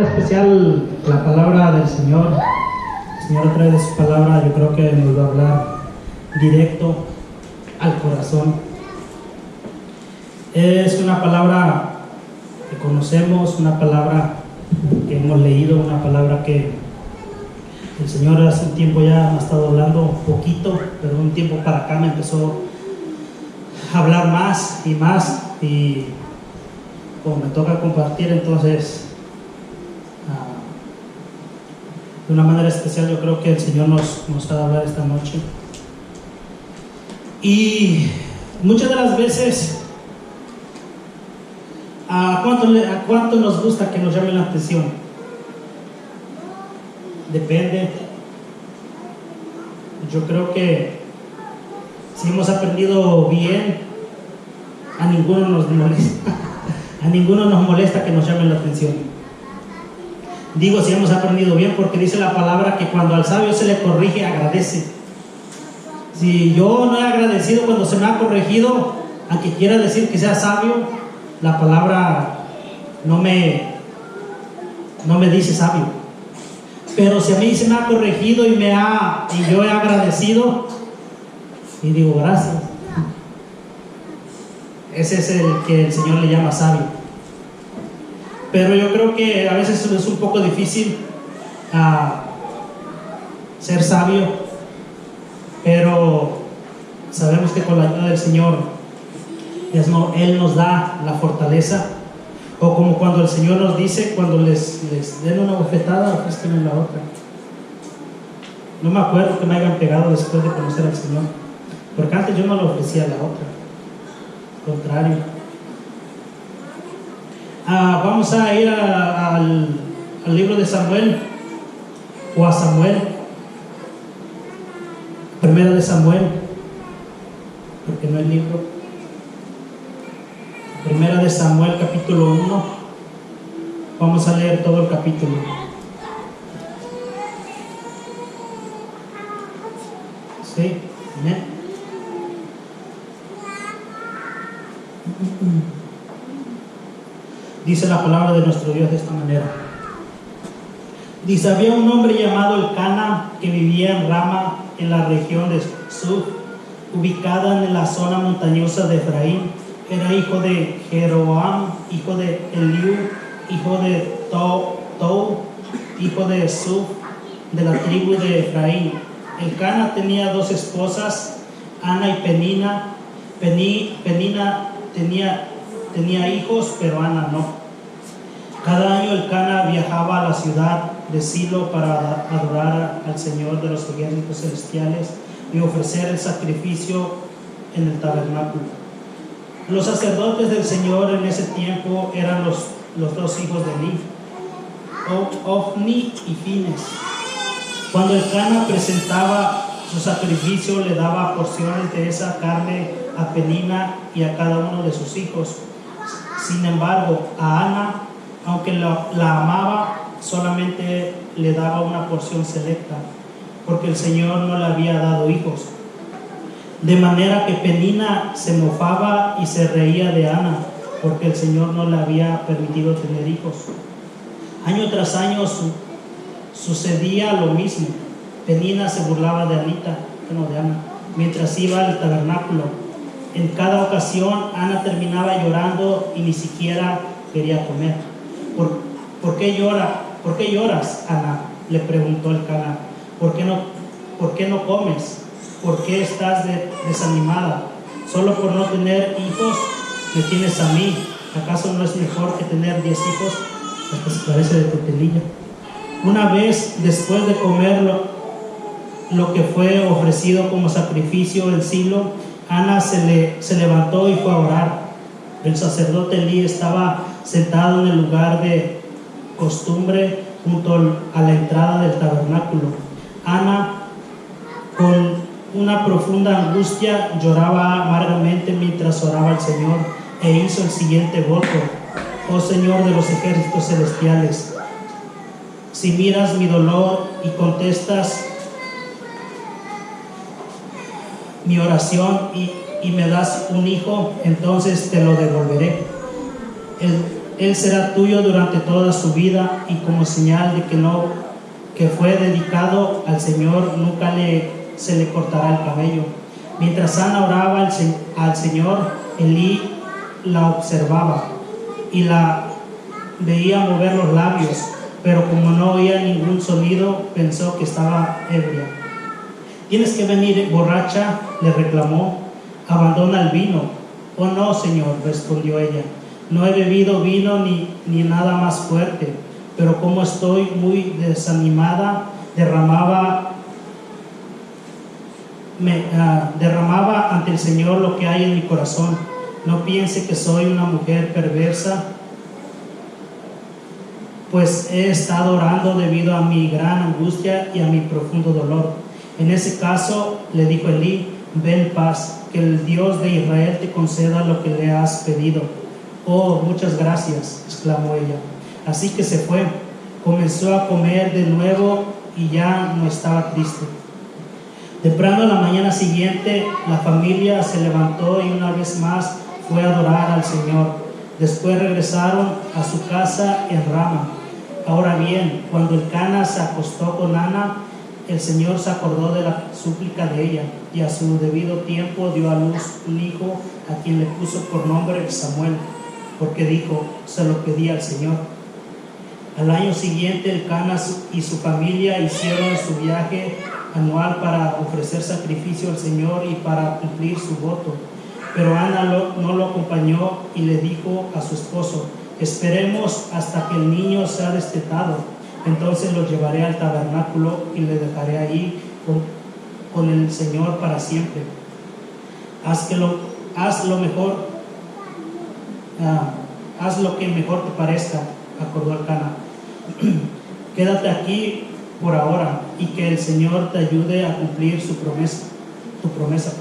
Especial la palabra del Señor. El Señor a través de su palabra, yo creo que nos va a hablar directo al corazón. Es una palabra que conocemos, una palabra que hemos leído, una palabra que el Señor hace un tiempo ya me ha estado hablando un poquito, pero un tiempo para acá me empezó a hablar más, y como me toca compartir, entonces de una manera especial yo creo que el Señor nos ha de hablar esta noche. Y muchas de las veces, ¿a cuánto nos gusta que nos llamen la atención? Depende. Yo creo que si hemos aprendido bien, a ninguno nos molesta. A ninguno nos molesta que nos llamen la atención. Digo si hemos aprendido bien porque dice la palabra que cuando al sabio se le corrige, agradece. Si yo no he agradecido cuando se me ha corregido, aunque quiera decir que sea sabio, la palabra no me dice sabio. Pero si a mí se me ha corregido y yo he agradecido y digo gracias, ese es el que el Señor le llama sabio. Pero yo creo que a veces es un poco difícil ser sabio, pero sabemos que con la ayuda del Señor Él nos da la fortaleza. O como cuando el Señor nos dice, cuando les den una bofetada, ofrezcan la otra. No me acuerdo que me hayan pegado después de conocer al Señor, porque antes yo no le ofrecía la otra, al contrario. Vamos a ir al libro de Samuel, o a Samuel, primera de Samuel, porque no hay libro. Primera de Samuel, capítulo 1. Vamos a leer todo el capítulo. ¿Sí? ¿Amén? Dice la palabra de nuestro Dios de esta manera. Dice: había un hombre llamado Elcana que vivía en Rama, en la región de Suf, ubicada en la zona montañosa de Efraín. Era hijo de Jeroam, hijo de Eliú, hijo de Tou, hijo de Suf, de la tribu de Efraín. Elcana tenía dos esposas, Ana y Penina. Penina tenía hijos, pero Ana no. Cada año Elcana viajaba a la ciudad de Silo para adorar al Señor de los ejércitos celestiales y ofrecer el sacrificio en el tabernáculo. Los sacerdotes del Señor en ese tiempo eran los dos hijos de Eli, Ofni y Fines. Cuando Elcana presentaba su sacrificio, le daba porciones de esa carne a Penina y a cada uno de sus hijos. Sin embargo, a Ana, aunque la amaba, solamente le daba una porción selecta, porque el Señor no le había dado hijos. De manera que Penina se mofaba y se reía de Ana, porque el Señor no le había permitido tener hijos. Año tras año sucedía lo mismo. Penina se burlaba de Ana, mientras iba al tabernáculo. En cada ocasión Ana terminaba llorando y ni siquiera quería comer. ¿Por qué lloras, Ana?, le preguntó Elcana. ¿Por qué no comes? ¿Por qué estás desanimada? ¿Solo por no tener hijos me tienes a mí? ¿Acaso no es mejor que tener 10 hijos? Hasta se parece de tortillita. Una vez, después de comer lo que fue ofrecido como sacrificio en Silo, Ana se levantó y fue a orar. El sacerdote Elí estaba sentado en el lugar de costumbre junto a la entrada del tabernáculo. Ana, con una profunda angustia, lloraba amargamente mientras oraba al Señor e hizo el siguiente voto: oh Señor de los ejércitos celestiales, si miras mi dolor y contestas mi oración y me das un hijo, entonces te lo devolveré. Él será tuyo durante toda su vida, y como señal de que fue dedicado al Señor, nunca se le cortará el cabello. Mientras Ana oraba al Señor, Elí la observaba y la veía mover los labios, pero como no oía ningún sonido, pensó que estaba ebria. ¿Tienes que venir borracha?, le reclamó. Abandona el vino. Oh no, Señor, respondió ella. No he bebido vino ni nada más fuerte, pero como estoy muy desanimada, derramaba ante el Señor lo que hay en mi corazón. No piense que soy una mujer perversa, pues he estado orando debido a mi gran angustia y a mi profundo dolor. En ese caso, le dijo Elí, ve en paz, que el Dios de Israel te conceda lo que le has pedido. Oh, muchas gracias, exclamó ella. Así que se fue, comenzó a comer de nuevo y ya no estaba triste. Temprano en la mañana siguiente, la familia se levantó y una vez más fue a adorar al Señor. Después regresaron a su casa en Rama. Ahora bien, cuando Elcana se acostó con Ana, el Señor se acordó de la súplica de ella, y a su debido tiempo dio a luz un hijo, a quien le puso por nombre Samuel, porque dijo, se lo pedí al Señor. Al año siguiente, Elcana y su familia hicieron su viaje anual para ofrecer sacrificio al Señor y para cumplir su voto. Pero Ana no lo acompañó y le dijo a su esposo, esperemos hasta que el niño sea destetado, entonces lo llevaré al tabernáculo y le dejaré ahí con el Señor para siempre. Haz lo que mejor te parezca, acordó Elcana. Quédate aquí por ahora y que el Señor te ayude a cumplir tu promesa.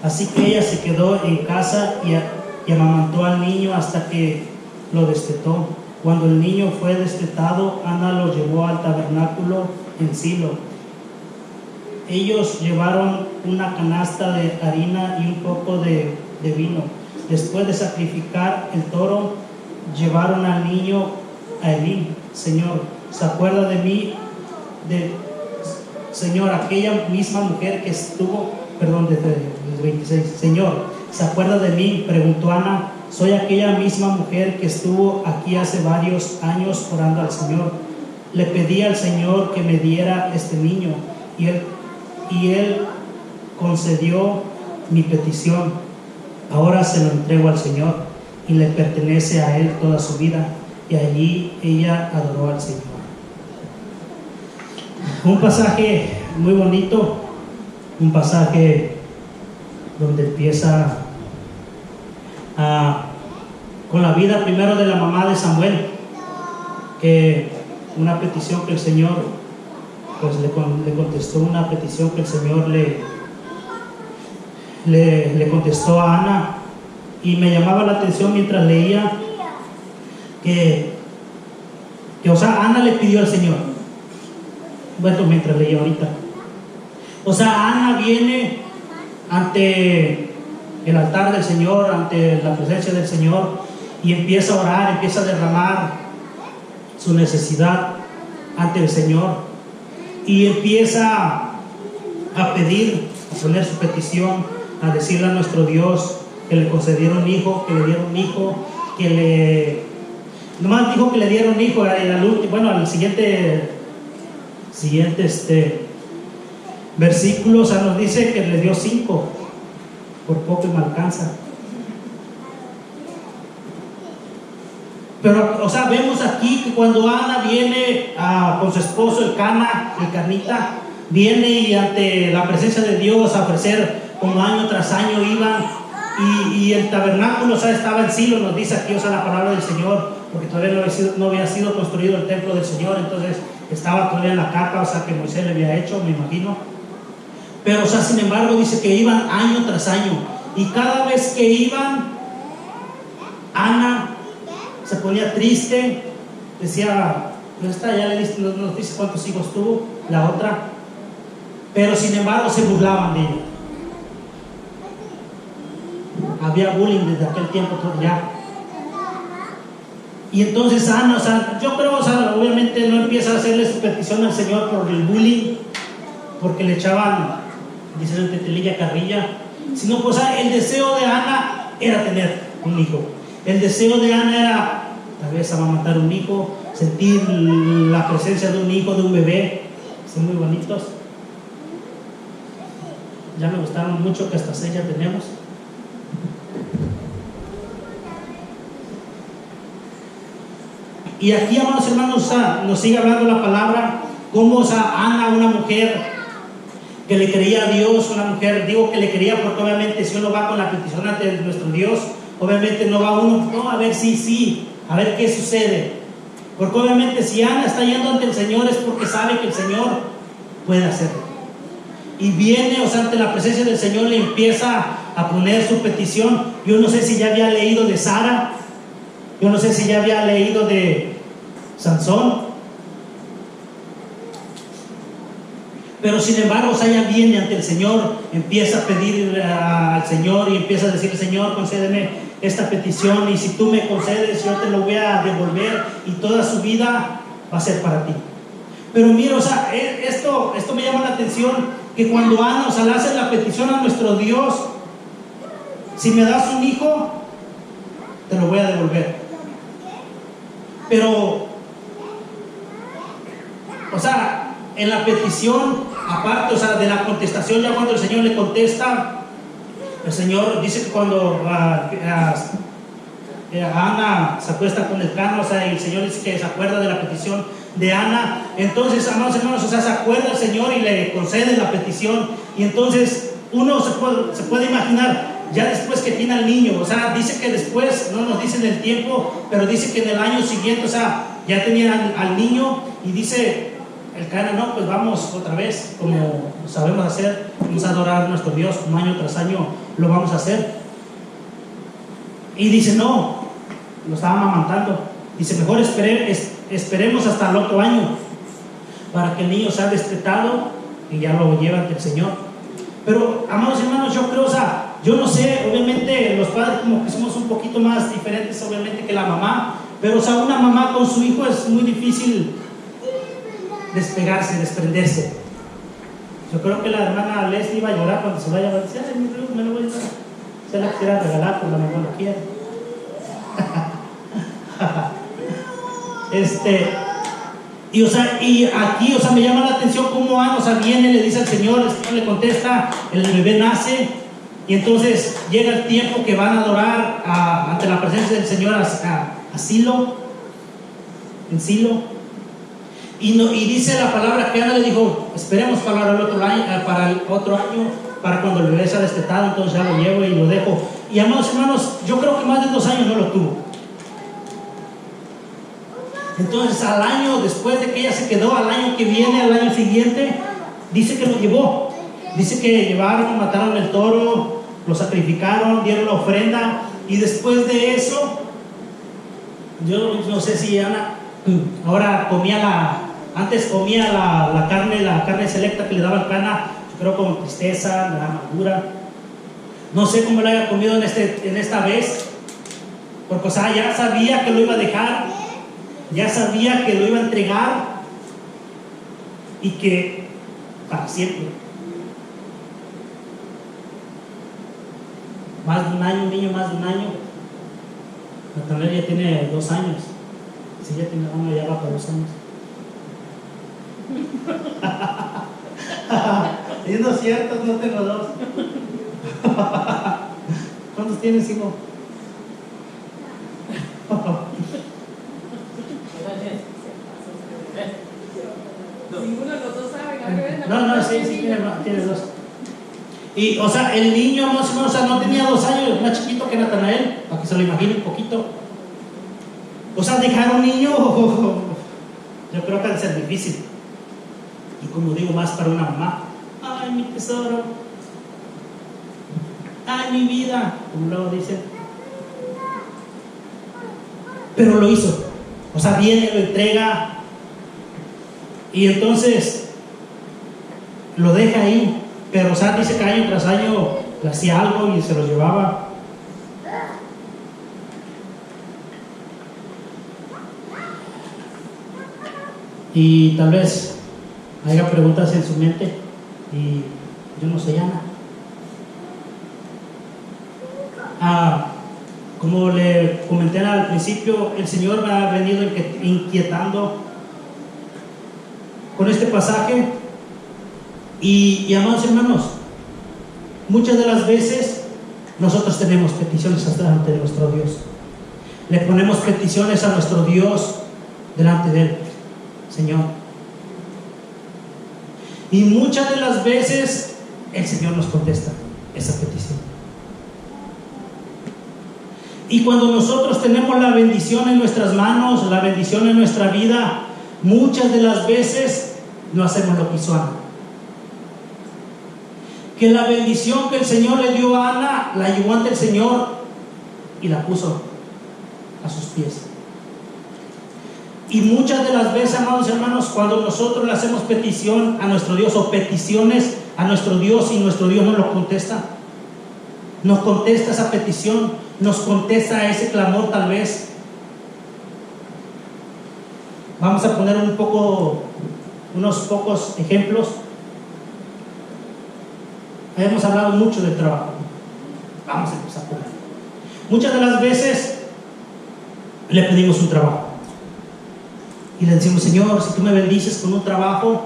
Así que ella se quedó en casa y amamantó al niño hasta que lo destetó. Cuando el niño fue destetado, Ana lo llevó al tabernáculo en Silo. Ellos llevaron una canasta de harina y un poco de vino. Después de sacrificar el toro, llevaron al niño a Elí. Señor, ¿se acuerda de mí? Señor, aquella misma mujer que estuvo, desde el 26. Señor, ¿se acuerda de mí?, preguntó Ana. Soy aquella misma mujer que estuvo aquí hace varios años orando al Señor. Le pedí al Señor que me diera este niño y él concedió mi petición. Ahora se lo entrego al Señor y le pertenece a Él toda su vida. Y allí ella adoró al Señor. Un pasaje muy bonito, un pasaje donde empieza con la vida primero de la mamá de Samuel, que una petición que el Señor le contestó, una petición que el Señor le contestó a Ana, y me llamaba la atención mientras leía que Ana le pidió al Señor. Bueno, mientras leía ahorita, Ana viene ante el altar del Señor, ante la presencia del Señor, y empieza a orar, empieza a derramar su necesidad ante el Señor, y empieza a pedir, a poner su petición, a decirle a nuestro Dios que le concediera un hijo, que le diera un hijo, nomás dijo que le diera un hijo. Al siguiente versículo, nos dice que le dio 5, por poco y me alcanza. Pero, vemos aquí que cuando Ana viene con su esposo Elcana, viene y ante la presencia de Dios a ofrecer, como año tras año iban, y el tabernáculo, estaba en Silo, nos dice aquí, la palabra del Señor, porque todavía no había sido construido el templo del Señor, entonces estaba todavía en la carpa, que Moisés le había hecho, me imagino. Pero, sin embargo, dice que iban año tras año, y cada vez que iban, Ana se ponía triste, decía, ya le dice, nos dice cuántos hijos tuvo, la otra, pero sin embargo se burlaban de ella. Había bullying desde aquel tiempo ya. Y entonces Ana, o sea, yo creo, o sea, obviamente no empieza a hacerle su petición al Señor por el bullying, porque le echaban, dice el tetelilla, carrilla, sino pues, o sea, el deseo de Ana era tener un hijo. El deseo de Ana era, tal vez, amamantar un hijo, sentir la presencia de un hijo, de un bebé. Son muy bonitos. Ya me gustaron mucho, que hasta 6 ya tenemos. Y aquí, amados hermanos, o sea, nos sigue hablando la palabra, como, o sea, Ana, una mujer que le creía a Dios, una mujer, digo que le creía porque obviamente si uno va con la petición ante nuestro Dios, obviamente no va uno, no, a ver sí, a ver qué sucede. Porque obviamente si Ana está yendo ante el Señor es porque sabe que el Señor puede hacerlo. Y viene, o sea, ante la presencia del Señor le empieza a poner su petición. Yo no sé si ya había leído de Sara, yo no sé si ya había leído de Sansón, pero sin embargo, o sea, ella viene ante el Señor, empieza a pedir al Señor y empieza a decir: Señor, concédeme esta petición, y si tú me concedes, yo te lo voy a devolver, y toda su vida va a ser para ti. Pero mira, o sea, esto me llama la atención, que cuando Ana, o sea, le hace la petición a nuestro Dios: si me das un hijo, te lo voy a devolver. Pero, o sea, en la petición, aparte, o sea, de la contestación, ya cuando el Señor le contesta, el Señor dice que cuando Ana se acuesta con el Cana, o sea, y el Señor dice que se acuerda de la petición de Ana. Entonces, amados hermanos, o sea, se acuerda el Señor y le concede la petición. Y entonces uno se puede imaginar, ya después que tiene al niño, o sea, dice que después, no nos dicen el tiempo, pero dice que en el año siguiente, o sea, ya tenían al niño, y dice el Cana: no, pues vamos otra vez, como sabemos hacer, vamos a adorar a nuestro Dios, como año tras año lo vamos a hacer. Y dice: no, lo estaba amamantando. Dice: mejor esperemos hasta el otro año para que el niño sea destetado y ya lo lleva ante el Señor. Pero, amados hermanos, yo creo, o sea, yo no sé, obviamente los padres como que somos un poquito más diferentes, obviamente, que la mamá, pero, o sea, una mamá con su hijo es muy difícil despegarse, desprenderse. Yo creo que la hermana Leslie iba a llorar cuando se vaya a decir: ay, mi Dios, me lo voy a dar. Se la quisiera regalar, pero la mamá no quiere. Y, o sea, y aquí, o sea, me llama la atención cómo Ana, o sea, viene, le dice al Señor, el Señor le contesta, el bebé nace, y entonces llega el tiempo que van a adorar ante la presencia del Señor a Silo, en Silo. Y dice la palabra que Ana le dijo: esperemos para el otro año, para cuando el bebé sea destetado, entonces ya lo llevo y lo dejo. Y, amados hermanos, yo creo que más de 2 años no lo tuvo. Entonces, al año, después de que ella se quedó, al año que viene, al año siguiente, dice que lo llevó. Dice que llevaron, mataron el toro, lo sacrificaron, dieron la ofrenda, y después de eso, yo no sé si Ana ahora antes comía la carne selecta que le daba el Cana, yo creo con tristeza, la amargura. No sé cómo lo haya comido en esta vez, porque, o sea, ya sabía que lo iba a dejar, ya sabía que lo iba a entregar, y que para siempre. Más de un año, un niño más de un año. Natanael ya tiene 2 años. Si ya tiene uno, ya va para 2 años. Y no es cierto, no tengo 2. ¿Cuántos tienes, hijo? Ninguno de los dos sabe. No, sí, tiene 2. Y, o sea, el niño, no, o sea, no tenía 2 años, más chiquito que Natanael, para que se lo imagine un poquito. O sea, dejar un niño, yo creo que ha de ser difícil. Y como digo, más para una mamá. Ay, mi tesoro. Ay, mi vida, como luego dicen. Pero lo hizo. O sea, viene, lo entrega. Y entonces lo deja ahí. Pero, o sea, dice que año tras año le hacía algo y se lo llevaba. Y tal vez haya preguntas en su mente y yo no sé, Ana. Como le comenté al principio, el Señor me ha venido inquietando con este pasaje. Y amados hermanos, muchas de las veces nosotros tenemos peticiones delante de nuestro Dios. Le ponemos peticiones a nuestro Dios delante de Él, Señor. Y muchas de las veces el Señor nos contesta esa petición. Y cuando nosotros tenemos la bendición en nuestras manos, la bendición en nuestra vida, muchas de las veces no hacemos lo que hizo Ana. Que la bendición que el Señor le dio a Ana, la llevó ante el Señor y la puso a sus pies. Y muchas de las veces, amados hermanos, cuando nosotros le hacemos petición a nuestro Dios o peticiones a nuestro Dios y nuestro Dios no lo contesta, nos contesta esa petición, nos contesta ese clamor tal vez. Vamos a poner unos pocos ejemplos. Hemos hablado mucho del trabajo. Vamos a empezar por ahí. Muchas de las veces le pedimos un trabajo y le decimos: Señor, si tú me bendices con un trabajo,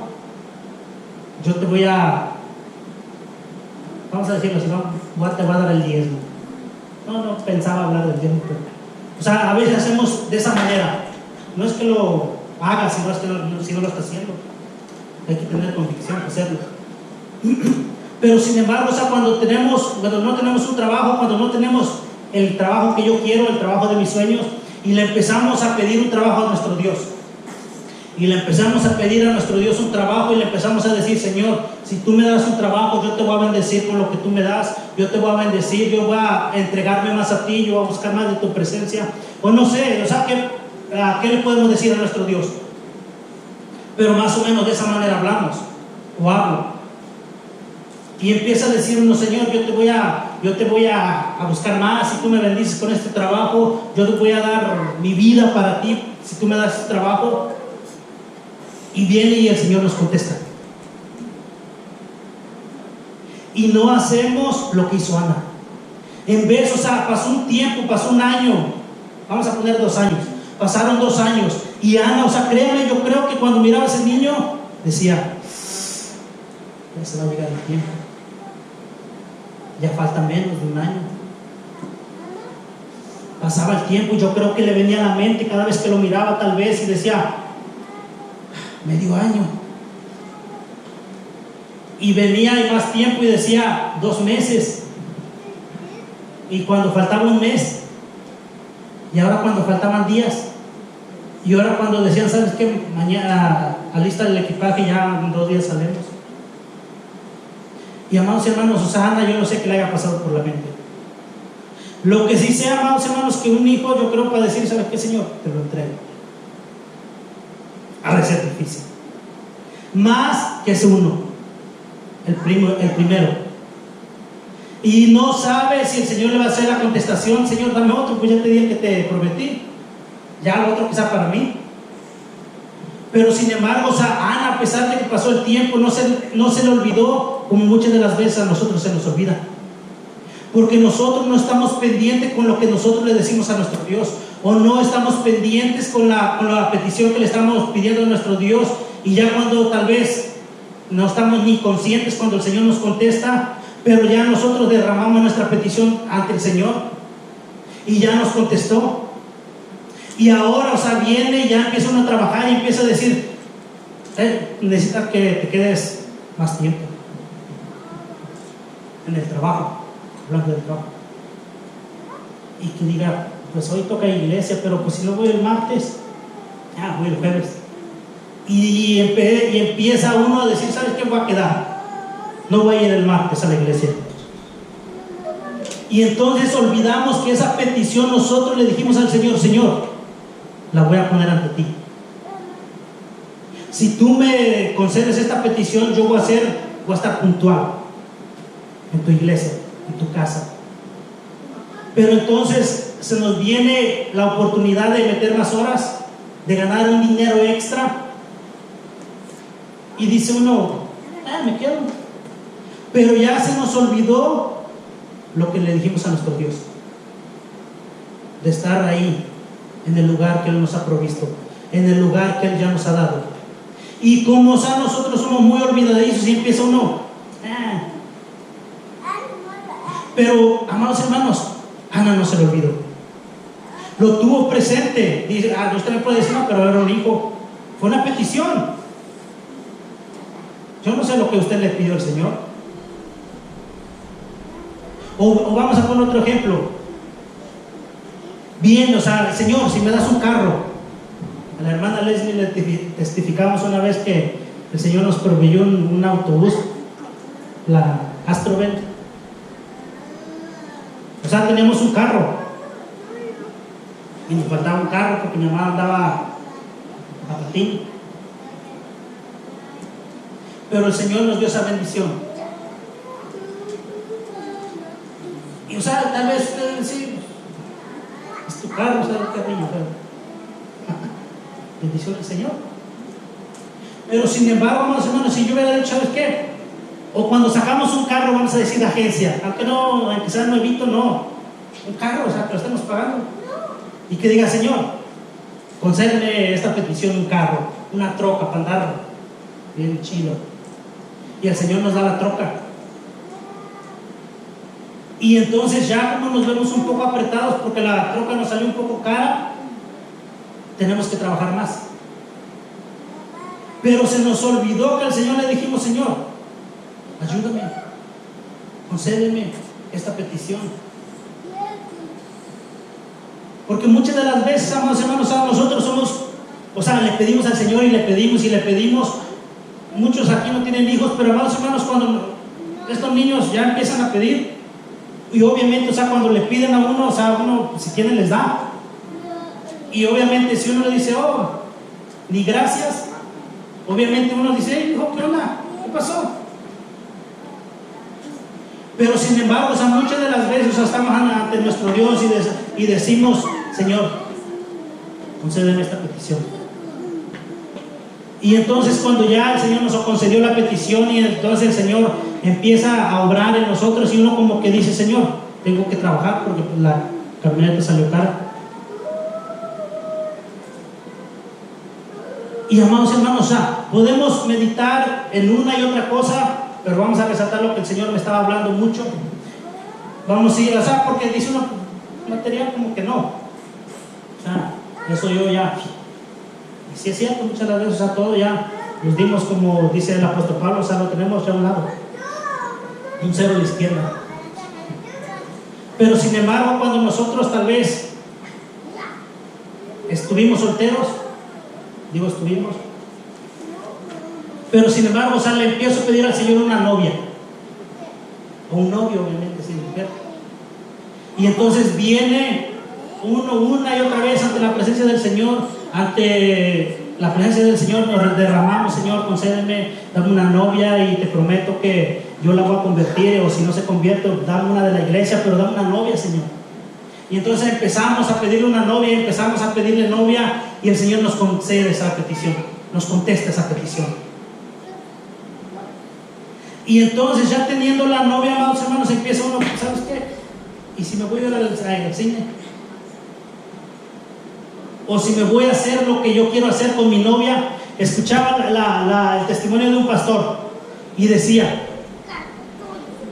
yo te voy a, vamos a decirlo así, te voy a dar el diezmo. No pensaba hablar del diezmo, pero, o sea, a veces hacemos de esa manera. No es que lo haga, si no lo está haciendo. Hay que tener convicción para hacerlo. Pero sin embargo, o sea, cuando no tenemos un trabajo, cuando no tenemos el trabajo que yo quiero, el trabajo de mis sueños, y le empezamos a pedir un trabajo a nuestro Dios, y le empezamos a pedir a nuestro Dios un trabajo, y le empezamos a decir: Señor, si tú me das un trabajo, yo te voy a bendecir con lo que tú me das, yo te voy a bendecir, yo voy a entregarme más a ti, yo voy a buscar más de tu presencia. O no sé, o sea, ¿qué le podemos decir a nuestro Dios? Pero más o menos de esa manera hablamos, o hablo. Y empieza a decirnos: Señor, yo te voy a buscar más. Si tú me bendices con este trabajo, yo te voy a dar mi vida para ti, si tú me das este trabajo. Y viene y el Señor nos contesta. Y no hacemos lo que hizo Ana. En vez, o sea, pasó un tiempo, pasó un año, vamos a poner 2 años. Pasaron 2 años. Y Ana, o sea, créeme, yo creo que cuando miraba a ese niño, decía: ya se va a llegar el tiempo. Ya falta menos de un año. Pasaba el tiempo y yo creo que le venía a la mente cada vez que lo miraba, tal vez, y decía: medio año. Y venía y más tiempo y decía: 2 meses. Y cuando faltaba un mes, y ahora cuando faltaban días, y ahora cuando decían: ¿sabes qué? Mañana alista el equipaje, ya en 2 días salimos. Y amados hermanos, o sea, Ana, yo no sé qué le haya pasado por la mente. Lo que sí sé, amados hermanos, que un hijo, yo creo, para decir: ¿sabes qué, Señor? Te lo entrego. A veces es difícil. Más que es uno, el primero. Y no sabe si el Señor le va a hacer la contestación: Señor, dame otro, pues ya te dije que te prometí. Ya lo otro quizá para mí. Pero sin embargo, o sea, Ana, a pesar de que pasó el tiempo, no se le olvidó, como muchas de las veces a nosotros se nos olvida. Porque nosotros no estamos pendientes con lo que nosotros le decimos a nuestro Dios, o no estamos pendientes con la petición que le estamos pidiendo a nuestro Dios. Y ya cuando tal vez no estamos ni conscientes cuando el Señor nos contesta, pero ya nosotros derramamos nuestra petición ante el Señor y ya nos contestó. Y ahora, o sea, viene, ya empieza uno a trabajar y empieza a decir: necesitas que te quedes más tiempo en el trabajo, hablando del trabajo. Y que diga: pues hoy toca iglesia, pero pues si no voy el martes, voy el jueves. Y empieza uno a decir: ¿sabes qué? Voy a quedar, no voy a ir el martes a la iglesia. Y entonces olvidamos que esa petición nosotros le dijimos al Señor: Señor, la voy a poner ante ti. Si tú me concedes esta petición, yo voy a estar puntual en tu iglesia, en tu casa. Pero entonces se nos viene la oportunidad de meter más horas, de ganar un dinero extra, y dice uno, me quedo. Pero ya se nos olvidó lo que le dijimos a nuestro Dios, de estar ahí, en el lugar que Él nos ha provisto, en el lugar que Él ya nos ha dado. Y como nosotros somos muy olvidadizos y empieza uno, pero amados hermanos, Ana no se le olvidó, lo tuvo presente. Dice, usted me puede decir, no, pero era un hijo, fue una petición. Yo no sé lo que usted le pidió al Señor. O vamos a poner otro ejemplo. Bien, Señor, si me das un carro. A la hermana Leslie le testificamos una vez que el Señor nos proveyó un autobús, la Astrovet. Teníamos un carro y nos faltaba un carro porque mi mamá andaba a patín. Pero el Señor nos dio esa bendición. Y tal vez usted decir, es tu carro, qué rico, bendición del Señor. Pero sin embargo, amados hermanos, si yo hubiera dicho, ¿sabes qué? O cuando sacamos un carro, vamos a decir agencia, aunque sea nuevito, no, un carro, que lo estamos pagando, y que diga, Señor, concédeme esta petición, un carro, una troca para andar bien chido. Y el Señor nos da la troca. Y entonces ya como nos vemos un poco apretados porque la troca nos salió un poco cara, tenemos que trabajar más. Pero se nos olvidó que al Señor le dijimos, Señor, ayúdame, concédeme esta petición. Porque muchas de las veces, amados hermanos, nosotros somos, le pedimos al Señor y le pedimos. Muchos aquí no tienen hijos, pero amados hermanos, cuando estos niños ya empiezan a pedir, y obviamente, cuando le piden a uno, uno si tiene les da. Y obviamente si uno le dice, ni gracias, obviamente uno dice, hijo, ¿qué onda? ¿Qué pasó? Pero sin embargo, muchas de las veces estamos ante nuestro Dios y decimos, Señor, concédeme esta petición. Y entonces cuando ya el Señor nos concedió la petición y entonces el Señor empieza a obrar en nosotros y uno como que dice, Señor, tengo que trabajar porque la camioneta salió cara. Y amados hermanos, podemos meditar en una y otra cosa, pero vamos a resaltar lo que el Señor me estaba hablando mucho. Vamos a ir a porque dice uno material como que no. Eso yo ya. Y si es cierto, muchas de las veces todo ya nos dimos, como dice el apóstol Pablo, lo tenemos ya a un lado, un cero a la izquierda. Pero sin embargo, cuando nosotros tal vez estuvimos solteros, pero sin embargo, le empiezo a pedir al Señor una novia, o un novio, obviamente, sin mujer. Y entonces viene uno una y otra vez ante la presencia del Señor, nos derramamos, Señor, concédeme, dame una novia y te prometo que yo la voy a convertir, o si no se convierte, dame una de la iglesia, pero dame una novia, Señor. Y entonces empezamos a pedirle una novia, empezamos a pedirle novia, y el Señor nos concede esa petición, nos contesta esa petición. Y entonces ya teniendo la novia, amados hermanos, empieza uno, ¿sabes qué? ¿Y si me voy a ir al cine? O si me voy a hacer lo que yo quiero hacer con mi novia. Escuchaba el testimonio de un pastor y decía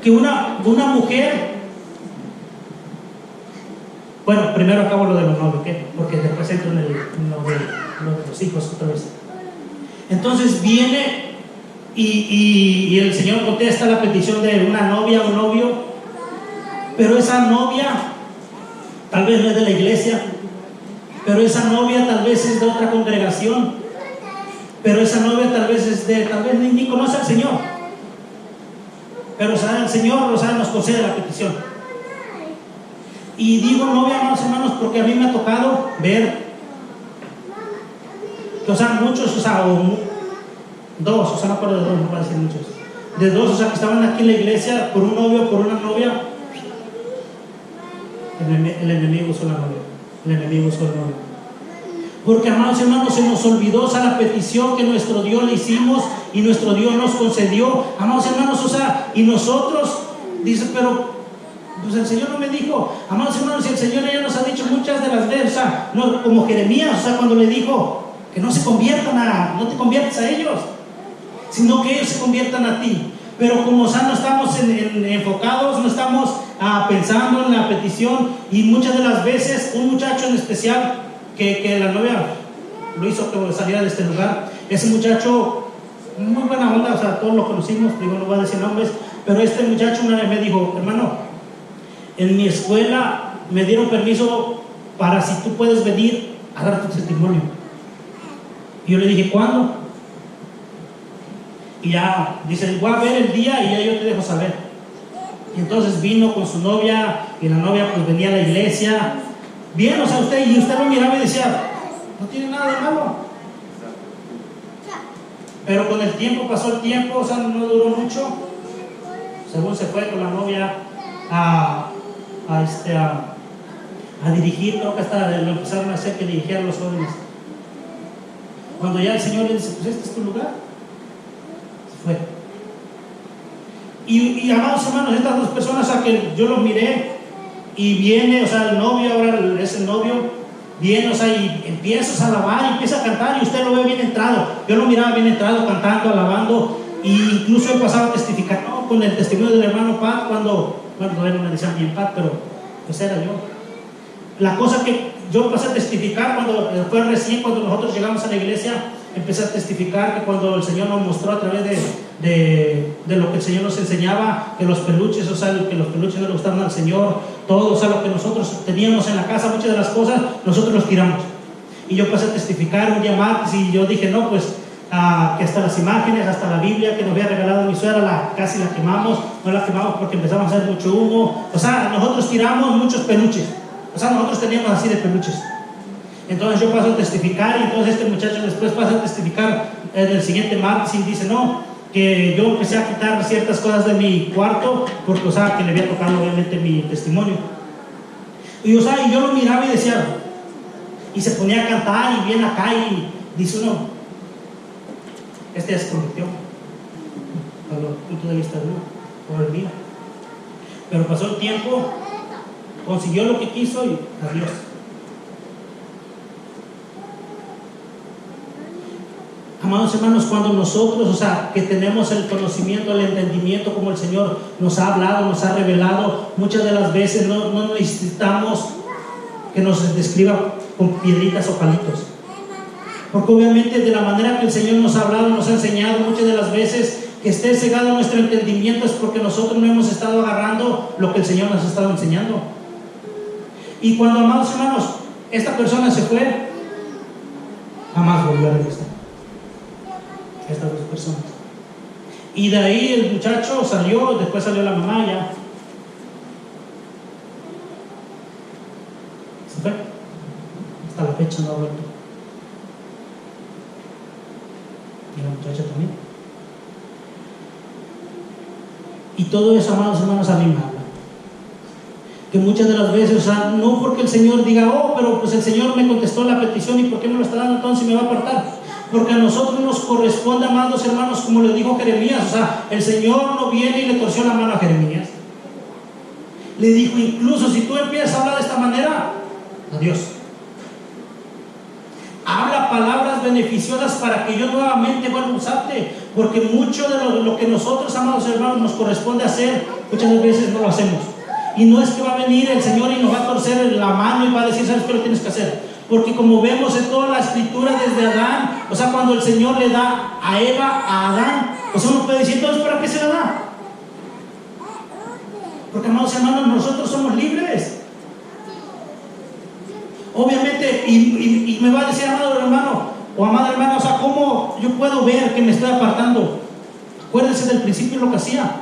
que una mujer, bueno, primero acabo lo de los novios, ¿qué? Porque después entro en lo de los hijos otra vez. Entonces viene y el Señor contesta la petición de una novia, un novio, pero esa novia tal vez no es de la iglesia, pero esa novia tal vez es de otra congregación, pero esa novia tal vez ni conoce al Señor, pero el Señor nos concede la petición. Y digo novia, amados hermanos, porque a mí me ha tocado ver que muchos, dos, no acuerdo de dos, no voy a decir muchos, de dos, que estaban aquí en la iglesia por un novio, por una novia. El enemigo usó la novia, el enemigo usó el novio. Porque, amados hermanos, se nos olvidó, o sea, la petición que nuestro Dios le hicimos y nuestro Dios nos concedió. Amados hermanos, o sea, y nosotros, dice, pero pues el Señor no me dijo. Amados hermanos, y el Señor ya nos ha dicho muchas de las veces, o sea, no, como Jeremías, o sea, cuando le dijo que no se conviertan no te conviertes a ellos, sino que ellos se conviertan a ti. Pero como, o sea, no estamos enfocados, no estamos pensando en la petición, y muchas de las veces un muchacho en especial que la novia lo hizo que saliera de este lugar, ese muchacho muy buena onda, o sea, todos lo conocimos, digo, no voy a decir nombres, pero este muchacho una vez me dijo: hermano, en mi escuela me dieron permiso para si tú puedes venir a dar tu testimonio. Y yo le dije: ¿cuándo? Y ya dice: voy a ver el día y ya yo te dejo saber. Y entonces vino con su novia, y la novia pues venía a la iglesia bien, o sea, usted lo miraba y decía: no tiene nada de malo. Pero con el tiempo, pasó el tiempo, o sea, no duró mucho. Según se fue con la novia a dirigir, creo que hasta lo empezaron a hacer que dirigiera a los jóvenes. Cuando ya el Señor le dice: pues este es tu lugar, se fue. Y amados hermanos, estas dos personas a que yo los miré, y viene, o sea, el novio, ahora es el novio, viene, o sea, y empieza a alabar, y empieza a cantar, y usted lo ve bien entrado. Yo lo miraba bien entrado, cantando, alabando, e incluso he pasado a testificar, ¿no?, con el testimonio del hermano Pat, cuando, bueno, todavía no me decían bien Pat, pero pues era yo. La cosa que yo pasé a testificar cuando fue recién, cuando nosotros llegamos a la iglesia, empecé a testificar que cuando el Señor nos mostró a través de lo que el Señor nos enseñaba, que los peluches, o sea, que los peluches no le gustaban al Señor, todo, o sea, lo que nosotros teníamos en la casa, muchas de las cosas, nosotros los tiramos. Y yo pasé a testificar un día martes, y yo dije: no, pues, que hasta las imágenes, hasta la Biblia que nos había regalado mi suegra, casi la quemamos. No la quemamos porque empezamos a hacer mucho humo. O sea, nosotros tiramos muchos peluches. O sea, nosotros teníamos así de peluches. Entonces yo paso a testificar, y entonces este muchacho después pasa a testificar en el siguiente martes, y dice: no, que yo empecé a quitar ciertas cosas de mi cuarto porque, o sea, que le había tocado obviamente mi testimonio. Y, o sea, y yo lo miraba y decía, y se ponía a cantar, y viene acá, y dice uno: este ya se convirtió, desde el punto de vista de uno, por el mío. Pero pasó el tiempo, consiguió lo que quiso, y adiós. Amados hermanos, cuando nosotros, o sea, que tenemos el conocimiento, el entendimiento, como el Señor nos ha hablado, nos ha revelado, muchas de las veces no necesitamos que nos describa con piedritas o palitos. Porque obviamente de la manera que el Señor nos ha hablado, nos ha enseñado, muchas de las veces que esté cegado nuestro entendimiento es porque nosotros no hemos estado agarrando lo que el Señor nos ha estado enseñando. Y cuando, amados hermanos, esta persona se fue, jamás volvió a regresar. Estas dos personas. Y de ahí el muchacho salió, después salió la mamá, ya se fue. Hasta la fecha no ha vuelto. Y la muchacha también. Y todo eso, amados hermanos, a mí me habla. Que muchas de las veces, o sea, no porque el Señor diga: oh, pero pues el Señor me contestó la petición, ¿y por qué me lo está dando entonces y me va a apartar? Porque a nosotros nos corresponde, amados hermanos, como le dijo Jeremías. O sea, el Señor no viene y le torció la mano a Jeremías. Le dijo: incluso si tú empiezas a hablar de esta manera, adiós. Habla palabras beneficiosas para que yo nuevamente vuelva a usarte. Porque mucho de lo que nosotros, amados hermanos, nos corresponde hacer, muchas veces no lo hacemos. Y no es que va a venir el Señor y nos va a torcer la mano y va a decir: ¿sabes qué lo tienes que hacer? Porque como vemos en toda la escritura desde Adán, o sea, cuando el Señor le da a Eva, a Adán, pues uno puede decir: entonces, ¿para qué se la da? Porque, amados hermanos, nosotros somos libres. Obviamente, y me va a decir: amado hermano o amada hermana, o sea, ¿cómo yo puedo ver que me estoy apartando? Acuérdense del principio lo que hacía.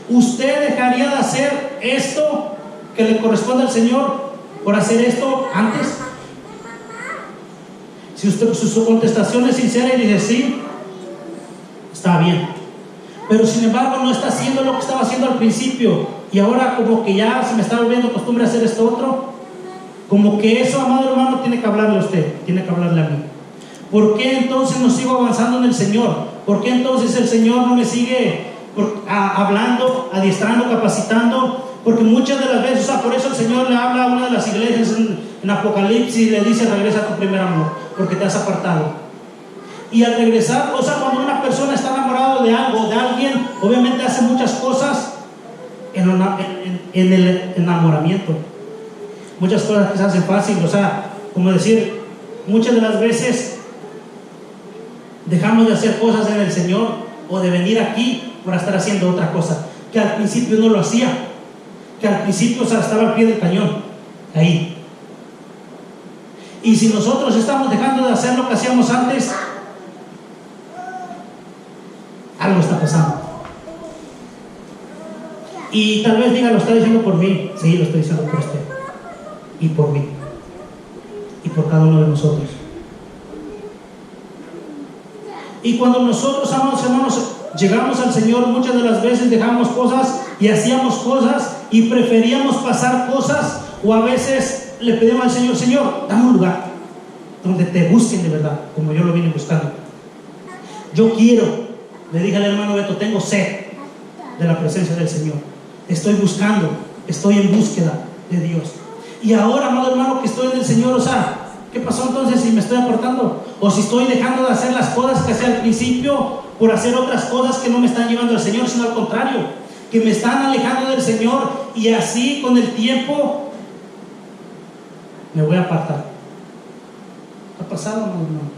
¿Usted dejaría de hacer esto que le corresponde al Señor por hacer esto antes? Si usted, su contestación es sincera y dice sí, está bien. Pero sin embargo no está haciendo lo que estaba haciendo al principio, y ahora como que ya se me está volviendo costumbre hacer esto otro, Como que eso, amado hermano, tiene que hablarle a usted, tiene que hablarle a mí. ¿Por qué entonces no sigo avanzando en el Señor? ¿Por qué entonces el Señor no me sigue hablando, adiestrando, capacitando? Porque muchas de las veces, por eso el Señor le habla a una de las iglesias en Apocalipsis y le dice: regresa a tu primer amor, porque te has apartado. Y al regresar, cuando una persona está enamorada de algo, de alguien, obviamente hace muchas cosas en el enamoramiento. Muchas cosas que se hacen fácil, como decir, muchas de las veces dejamos de hacer cosas en el Señor o de venir aquí por estar haciendo otra cosa que al principio no lo hacía, que al principio estaba al pie del cañón, ahí. Y si nosotros estamos dejando de hacer lo que hacíamos antes, algo está pasando. Y tal vez diga: lo está diciendo por mí. Sí, lo estoy diciendo por usted y por mí y por cada uno de nosotros. Y cuando nosotros, amados hermanos, llegamos al Señor, muchas de las veces dejamos cosas y hacíamos cosas y preferíamos pasar cosas, o a veces le pedimos al Señor: Señor, dame un lugar donde te busquen de verdad, como yo lo vine buscando. Yo quiero, le dije al hermano Beto, tengo sed de la presencia del Señor. Estoy buscando, estoy en búsqueda de Dios. Y ahora, amado hermano, que estoy en el Señor, ¿qué pasó entonces si me estoy apartando? O si estoy dejando de hacer las cosas que hacía al principio por hacer otras cosas que no me están llevando al Señor, sino al contrario, que me están alejando del Señor, y así con el tiempo me voy a apartar. ¿Qué ha pasado, amado hermano?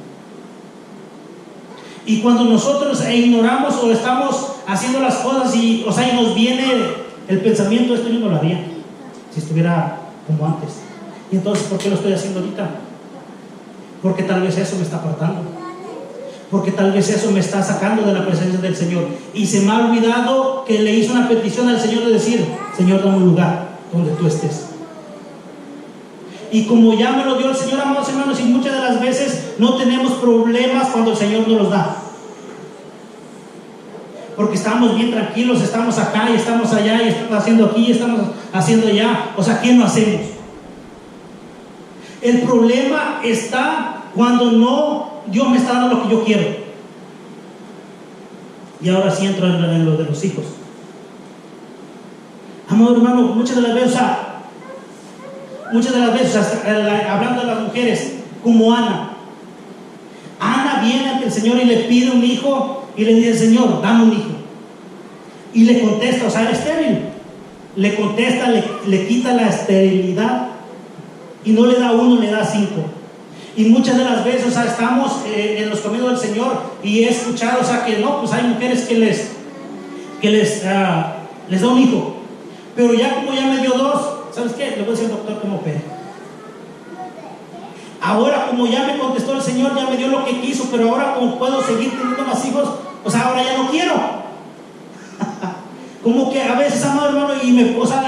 Y cuando nosotros ignoramos o estamos haciendo las cosas y nos viene el pensamiento: esto yo no lo haría si estuviera como antes. Y entonces, ¿por qué lo estoy haciendo ahorita? Porque tal vez eso me está apartando, porque tal vez eso me está sacando de la presencia del Señor, y se me ha olvidado que le hice una petición al Señor de decir: Señor, dame un lugar donde tú estés. Y como ya me lo dio el Señor, amados hermanos, y muchas de las veces no tenemos problemas cuando el Señor nos los da, porque estamos bien tranquilos, estamos acá y estamos allá, y estamos haciendo aquí y estamos haciendo allá. ¿Qué no hacemos? El problema está cuando no, Dios me está dando lo que yo quiero. Y ahora sí entro en lo de los hijos. Amado hermano, muchas de las veces, hablando de las mujeres, como Ana viene ante el Señor y le pide un hijo y le dice: Señor, dame un hijo. Y le contesta, era estéril. Le contesta, le quita la esterilidad, y no le da uno, le da 5. Y muchas de las veces, estamos en los caminos del Señor, y he escuchado, que no, pues hay mujeres que les da un hijo, pero ya como ya me dio 2, ¿sabes qué? Le voy a decir al doctor cómo opera. Ahora, como ya me contestó el Señor, ya me dio lo que quiso, pero ahora como puedo seguir teniendo más hijos, ahora ya no quiero. Como que a veces, amado hermano, el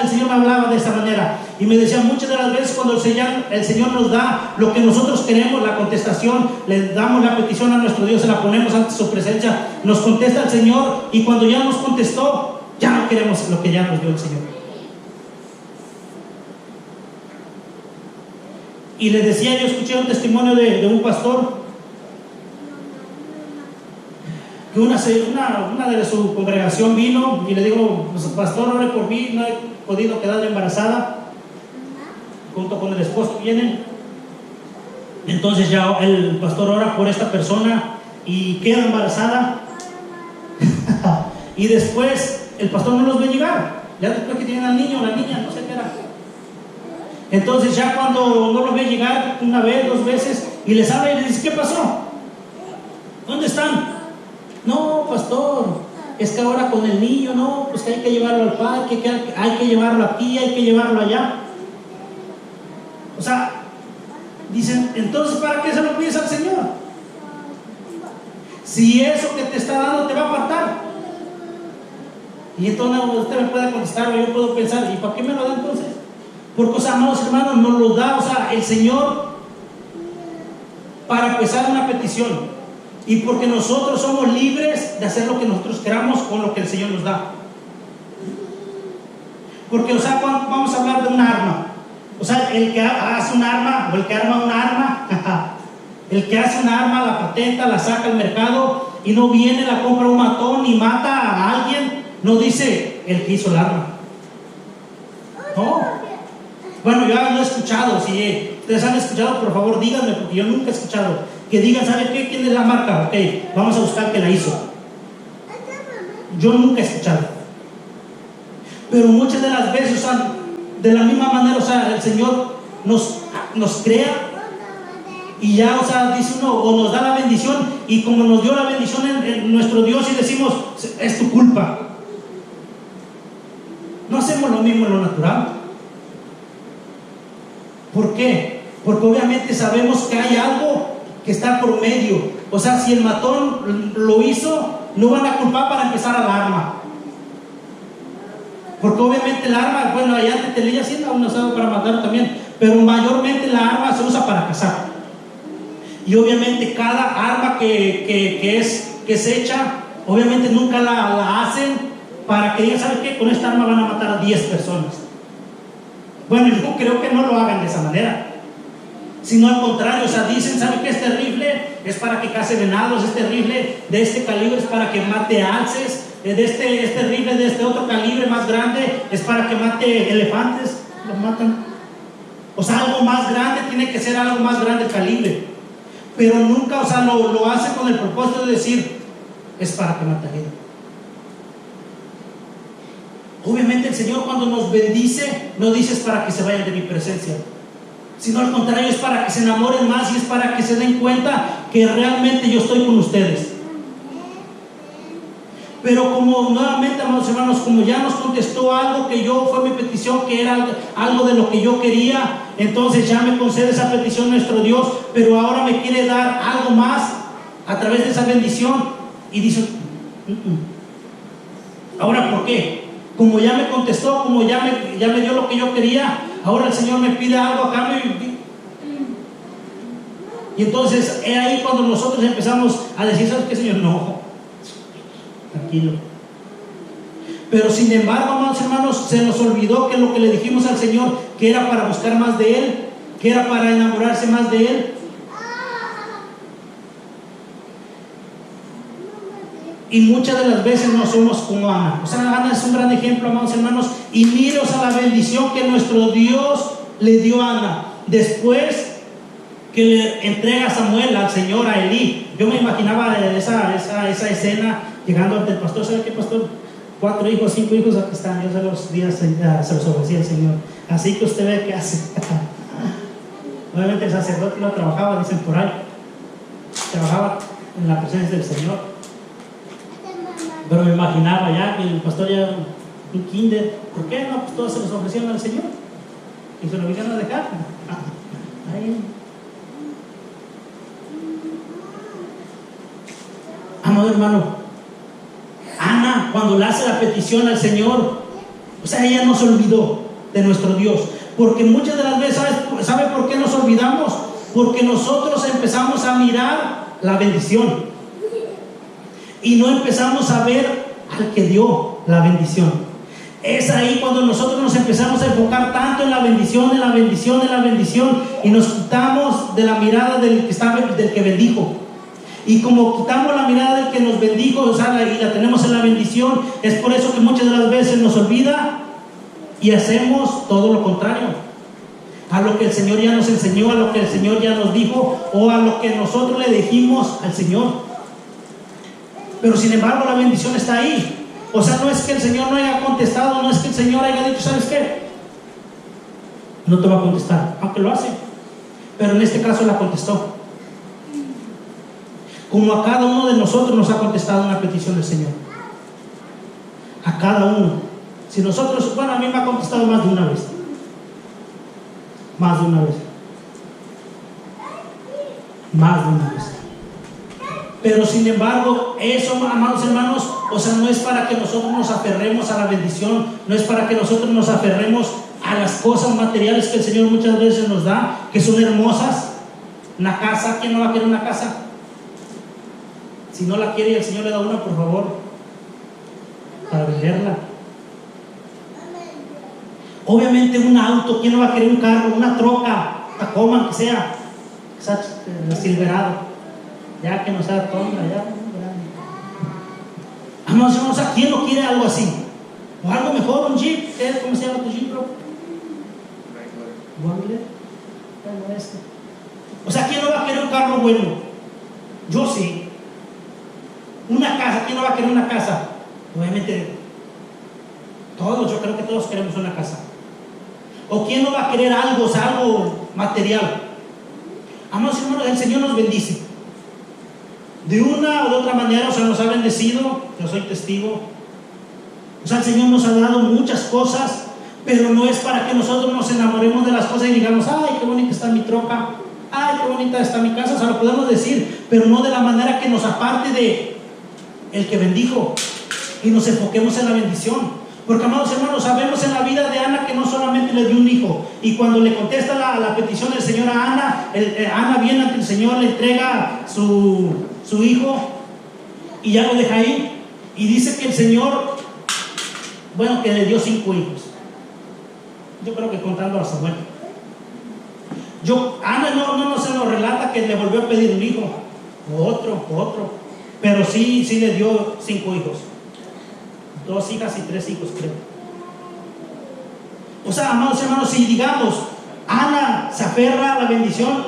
Señor me hablaba de esta manera y me decía: muchas de las veces cuando el Señor nos da lo que nosotros queremos, la contestación, le damos la petición a nuestro Dios, se la ponemos ante su presencia, nos contesta el Señor, y cuando ya nos contestó, ya no queremos lo que ya nos dio el Señor. Y les decía, yo escuché un testimonio de un pastor, que una de su congregación vino y le dijo: pues, pastor, ore por mí, no he podido quedar embarazada. Junto con el esposo vienen. Entonces ya el pastor ora por esta persona y queda embarazada. Y después el pastor no los ve llegar. Ya después que tienen al niño o la niña, no sé qué era. Entonces ya cuando no los ve llegar una vez, 2 veces, y les habla y les dice: ¿qué pasó? ¿Dónde están? No, pastor, es que ahora con el niño, no, pues que hay que llevarlo al parque, que hay que llevarlo aquí, hay que llevarlo allá. Dicen: entonces, ¿para qué se lo pides al Señor? Si eso que te está dando te va a apartar. Y entonces usted me puede contestar, o yo puedo pensar: ¿y para qué me lo da entonces? Porque, amados hermanos, nos lo da, el Señor, para empezar una petición. Y porque nosotros somos libres de hacer lo que nosotros queramos con lo que el Señor nos da. Porque, vamos a hablar de un arma. O sea, el que hace un arma o el que arma un arma, el que hace un arma, la patenta, la saca al mercado y no viene, la compra un matón y mata a alguien, no dice el que hizo el arma. No. Bueno, yo no he escuchado. Si ustedes han escuchado, por favor díganme, porque yo nunca he escuchado que digan, ¿sabe qué? ¿Quién es la marca? Ok, vamos a buscar que la hizo. Yo nunca he escuchado. Pero muchas de las veces, o sea, de la misma manera, o sea, el Señor nos crea y ya, o sea, dice uno, o nos da la bendición, y como nos dio la bendición en nuestro Dios y decimos, es tu culpa. No hacemos lo mismo en lo natural. ¿Por qué? Porque obviamente sabemos que hay algo que está por medio. O sea, si el matón lo hizo, no van a culpar para empezar al arma. Porque obviamente el arma, bueno, allá te leía haciendo un usado para matar también, pero mayormente la arma se usa para cazar. Y obviamente cada arma que se echa, obviamente nunca la hacen para que digan, ¿saben qué? Con esta arma van a matar a 10 personas. Bueno, yo creo que no lo hagan de esa manera, sino al contrario, o sea, dicen, ¿saben qué? Este rifle es para que cace venados, este rifle de este calibre es para que mate alces, este rifle de este otro calibre más grande es para que mate elefantes, los matan. O sea, algo más grande, tiene que ser algo más grande el calibre, pero nunca, o sea, lo hace con el propósito de decir, es para que mate gente. Obviamente el Señor cuando nos bendice, no dice es para que se vayan de mi presencia, sino al contrario, es para que se enamoren más y es para que se den cuenta que realmente yo estoy con ustedes. Pero como nuevamente, amados hermanos, como ya nos contestó algo que fue mi petición, que era algo de lo que yo quería, entonces ya me concede esa petición nuestro Dios, pero ahora me quiere dar algo más a través de esa bendición. Y dice, ¿ahora por qué? Como ya me contestó, como ya me dio lo que yo quería, ahora el Señor me pide algo a cambio. Y entonces es ahí cuando nosotros empezamos a decir, ¿sabes qué, Señor? No, tranquilo. Pero sin embargo, amados hermanos, se nos olvidó que lo que le dijimos al Señor, que era para buscar más de Él, que era para enamorarse más de Él. Y muchas de las veces no somos como Ana. O sea, Ana es un gran ejemplo, amados hermanos. Y miros a la bendición que nuestro Dios le dio a Ana. Después que le entrega a Samuel, al Señor, a Elí. Yo me imaginaba esa escena llegando ante el pastor. ¿Sabe qué, pastor? 4 hijos, 5 hijos, aquí están. Yo se los ofrecí al Señor. Así que usted ve qué hace. Obviamente el sacerdote no trabajaba, dicen por ahí. Trabajaba en la presencia del Señor. Pero me imaginaba ya que el pastor ya un kinder. ¿Por qué no? Pues todos se los ofrecieron al Señor y se lo vinieron a dejar. Ahí. Amado hermano, Ana, cuando le hace la petición al Señor, o sea, ella no se olvidó de nuestro Dios. Porque muchas de las veces, ¿sabe por qué nos olvidamos? Porque nosotros empezamos a mirar la bendición y no empezamos a ver al que dio la bendición. Es ahí cuando nosotros nos empezamos a enfocar tanto en la bendición, en la bendición, en la bendición, y nos quitamos de la mirada del que bendijo. Y como quitamos la mirada del que nos bendijo, o sea, y la tenemos en la bendición, es por eso que muchas de las veces nos olvida y hacemos todo lo contrario a lo que el Señor ya nos enseñó, a lo que el Señor ya nos dijo, o a lo que nosotros le dijimos al Señor. Pero sin embargo la bendición está ahí. O sea, no es que el Señor no haya contestado, no es que el Señor haya dicho, ¿sabes qué? No te va a contestar, aunque lo hace. Pero en este caso la contestó. Como a cada uno de nosotros nos ha contestado una petición del Señor. A cada uno. Si nosotros, bueno, a mí me ha contestado más de una vez. Más de una vez. Más de una vez. Pero sin embargo, eso, amados hermanos, o sea, no es para que nosotros nos aferremos a la bendición, no es para que nosotros nos aferremos a las cosas materiales que el Señor muchas veces nos da, que son hermosas. Una casa, ¿quién no va a querer una casa? Si no la quiere y el Señor le da una, por favor, para venderla. Obviamente un auto, ¿quién no va a querer un carro, una troca, Tacoma, que sea Silverado, ya que no sea Tundra, ya. Amados hermanos, ¿a quién no quiere algo así? O algo mejor, un Jeep, ¿cómo se llama tu Jeep, bro? Wrangler. Bueno, este. O sea, ¿quién no va a querer un carro bueno? Yo sí. Una casa, ¿quién no va a querer una casa? Obviamente, todos, yo creo que todos queremos una casa. ¿O quién no va a querer algo, o sea, algo material? Amados hermanos, el Señor nos bendice. De una o de otra manera, o sea, nos ha bendecido. Yo soy testigo. O sea, el Señor nos ha dado muchas cosas, pero no es para que nosotros nos enamoremos de las cosas y digamos, ay, qué bonita está mi troca, ay, qué bonita está mi casa. O sea, lo podemos decir, pero no de la manera que nos aparte de el que bendijo y nos enfoquemos en la bendición. Porque, amados hermanos, sabemos en la vida de Ana que no solamente le dio un hijo, y cuando le contesta la petición del Señor a Ana, Ana viene ante el Señor, le entrega su hijo y ya lo deja ahí, y dice que el Señor, bueno, que le dio 5 hijos. Yo creo que contando a Samuel. Ana no se nos relata que le volvió a pedir un hijo, o otro, pero sí le dio 5 hijos. 2 hijas y 3 hijos, creo. O sea, amados hermanos, si digamos, Ana se aferra a la bendición,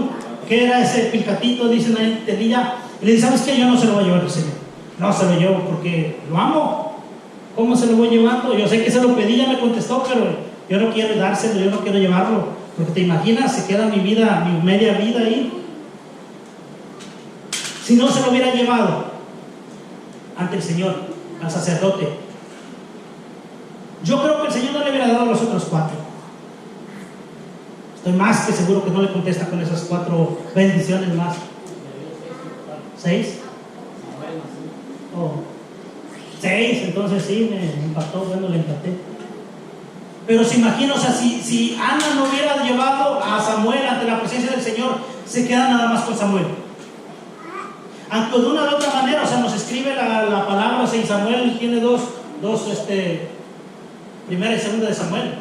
que era ese pilcatito, dicen ahí, telilla, y le dice, ¿sabes qué? Yo no se lo voy a llevar al Señor. No se lo llevo porque lo amo. ¿Cómo se lo voy llevando? Yo sé que se lo pedí, ya me contestó, pero yo no quiero dárselo, yo no quiero llevarlo. Porque te imaginas, se queda mi media vida ahí. Si no se lo hubiera llevado ante el Señor, al sacerdote, yo creo que el Señor no le hubiera dado a los otros 4. Estoy más que seguro que no le contesta con esas 4 bendiciones más. 6. Oh. 6, entonces sí, me empató, bueno, le empaté. Pero se imagina, o sea, si Ana no hubiera llevado a Samuel ante la presencia del Señor, se queda nada más con Samuel. Aunque de una u otra manera, o sea, nos escribe la palabra, o sea, y Samuel tiene dos primera y segunda de Samuel.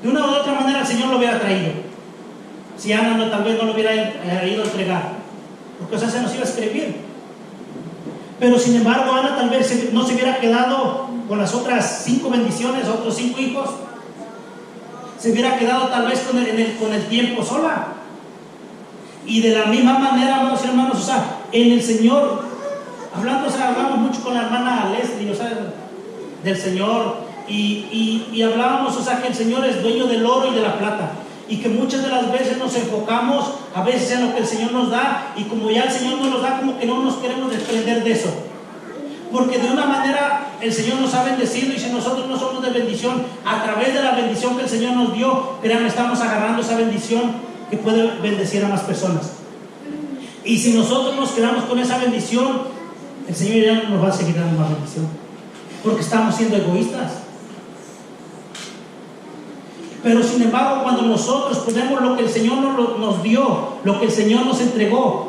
De una u otra manera el Señor lo hubiera traído. Si Ana tal vez no lo hubiera ido a entregar, porque o sea, se nos iba a escribir. Pero sin embargo, Ana tal vez no se hubiera quedado con las otras 5 bendiciones, otros 5 hijos. Se hubiera quedado tal vez con el tiempo sola. Y de la misma manera, amados hermanos, o sea, en el Señor, hablamos mucho con la hermana Leslie, o sea, del Señor. Y hablábamos, o sea, que el Señor es dueño del oro y de la plata, y que muchas de las veces nos enfocamos a veces en lo que el Señor nos da, y como ya el Señor nos da, como que no nos queremos desprender de eso, porque de una manera el Señor nos ha bendecido, y si nosotros no somos de bendición, a través de la bendición que el Señor nos dio, créanme, estamos agarrando esa bendición que puede bendecir a más personas. Y si nosotros nos quedamos con esa bendición, el Señor ya no nos va a seguir dando más bendición, porque estamos siendo egoístas. Pero sin embargo, cuando nosotros ponemos lo que el Señor nos dio, lo que el Señor nos entregó,